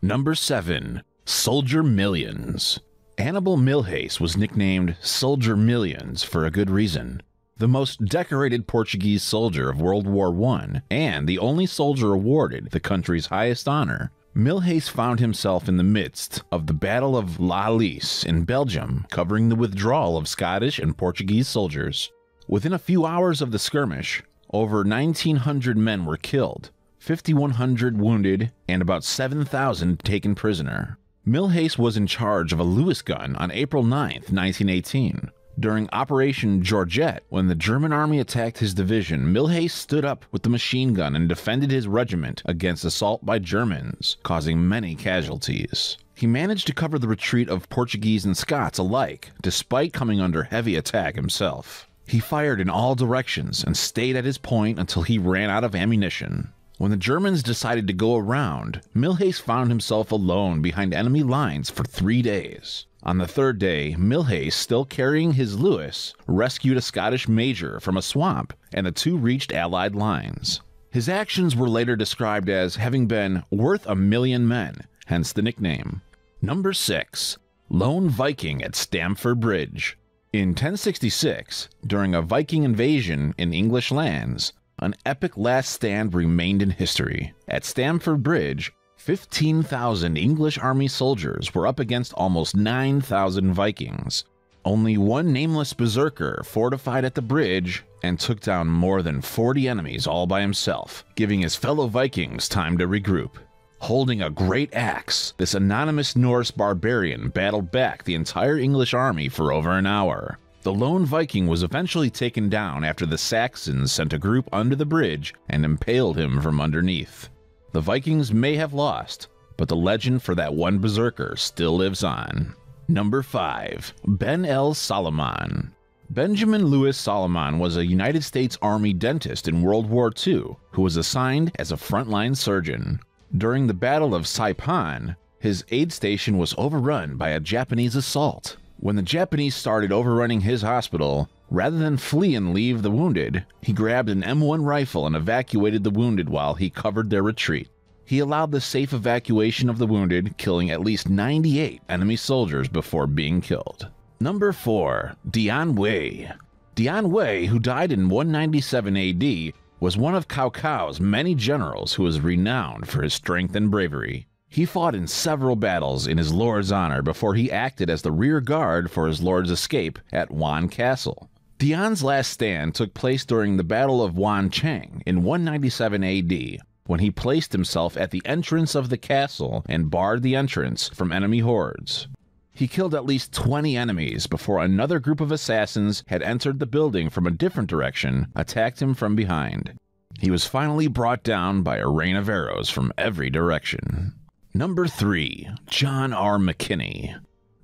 Number 7. Soldier Millions. Hannibal Milhais was nicknamed Soldier Millions for a good reason. The most decorated Portuguese soldier of World War I, and the only soldier awarded the country's highest honor, Milhais found himself in the midst of the Battle of La Alice in Belgium, covering the withdrawal of Scottish and Portuguese soldiers. Within a few hours of the skirmish, over 1,900 men were killed, 5,100 wounded, and about 7,000 taken prisoner. Milhais was in charge of a Lewis gun on April 9, 1918. During Operation Georgette, when the German army attacked his division, Milhais stood up with the machine gun and defended his regiment against assault by Germans, causing many casualties. He managed to cover the retreat of Portuguese and Scots alike, despite coming under heavy attack himself. He fired in all directions and stayed at his point until he ran out of ammunition. When the Germans decided to go around, Milhais found himself alone behind enemy lines for 3 days. On the third day, Milhais, still carrying his Lewis, rescued a Scottish major from a swamp, and the two reached Allied lines. His actions were later described as having been worth 1,000,000 men, hence the nickname. Number 6. Lone Viking at Stamford Bridge. In 1066, during a Viking invasion in English lands, an epic last stand remained in history. At Stamford Bridge, 15,000 English army soldiers were up against almost 9,000 Vikings. Only one nameless berserker fortified at the bridge and took down more than 40 enemies all by himself, giving his fellow Vikings time to regroup. Holding a great axe, this anonymous Norse barbarian battled back the entire English army for over an hour. The lone Viking was eventually taken down after the Saxons sent a group under the bridge and impaled him from underneath. The Vikings may have lost, but the legend for that one berserker still lives on. Number 5. Ben L. Solomon. Benjamin Louis Solomon was a United States Army dentist in World War II who was assigned as a frontline surgeon. During the Battle of Saipan, his aid station was overrun by a Japanese assault. When the Japanese started overrunning his hospital, rather than flee and leave the wounded, he grabbed an M1 rifle and evacuated the wounded while he covered their retreat. He allowed the safe evacuation of the wounded, killing at least 98 enemy soldiers before being killed. Number 4. Dian Wei. Dian Wei, who died in 197 AD, was one of Cao Cao's many generals who was renowned for his strength and bravery. He fought in several battles in his lord's honor before he acted as the rear guard for his lord's escape at Wan Castle. Dian's last stand took place during the Battle of Wan Chang in 197 AD, when he placed himself at the entrance of the castle and barred the entrance from enemy hordes. He killed at least 20 enemies before another group of assassins had entered the building from a different direction, attacked him from behind. He was finally brought down by a rain of arrows from every direction. Number 3. John R. McKinney.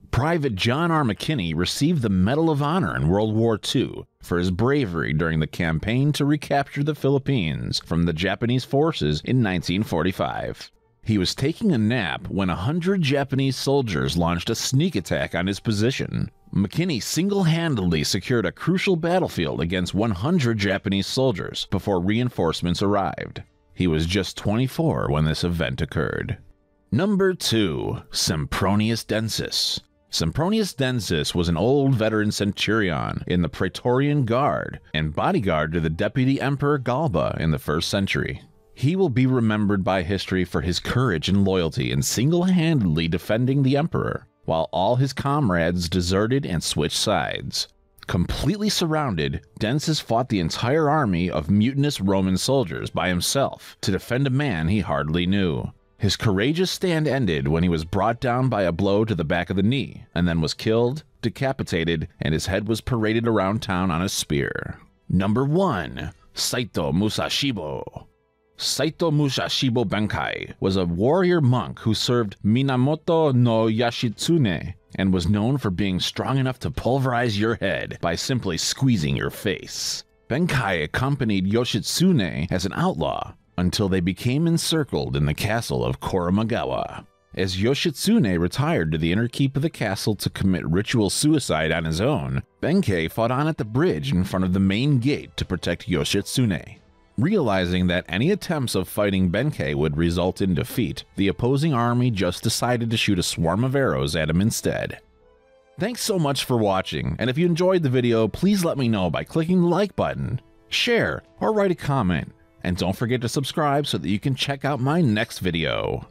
Private John R. McKinney received the Medal of Honor in World War II for his bravery during the campaign to recapture the Philippines from the Japanese forces in 1945. He was taking a nap when 100 Japanese soldiers launched a sneak attack on his position. McKinney single-handedly secured a crucial battlefield against 100 Japanese soldiers before reinforcements arrived. He was just 24 when this event occurred. Number 2. Sempronius Densus. Sempronius Densus was an old veteran centurion in the Praetorian Guard and bodyguard to the Deputy Emperor Galba in the 1st century. He will be remembered by history for his courage and loyalty in single-handedly defending the emperor, while all his comrades deserted and switched sides. Completely surrounded, Densus fought the entire army of mutinous Roman soldiers by himself to defend a man he hardly knew. His courageous stand ended when he was brought down by a blow to the back of the knee, and then was killed, decapitated, and his head was paraded around town on a spear. Number 1. Saito Musashibo. Saito Musashibo Benkai was a warrior monk who served Minamoto no Yoshitsune and was known for being strong enough to pulverize your head by simply squeezing your face. Benkai accompanied Yoshitsune as an outlaw until they became encircled in the castle of Koromagawa. As Yoshitsune retired to the inner keep of the castle to commit ritual suicide on his own, Benkei fought on at the bridge in front of the main gate to protect Yoshitsune. Realizing that any attempts of fighting Benkei would result in defeat, the opposing army just decided to shoot a swarm of arrows at him instead. Thanks so much for watching, and if you enjoyed the video, please let me know by clicking the like button, share, or write a comment. And don't forget to subscribe so that you can check out my next video.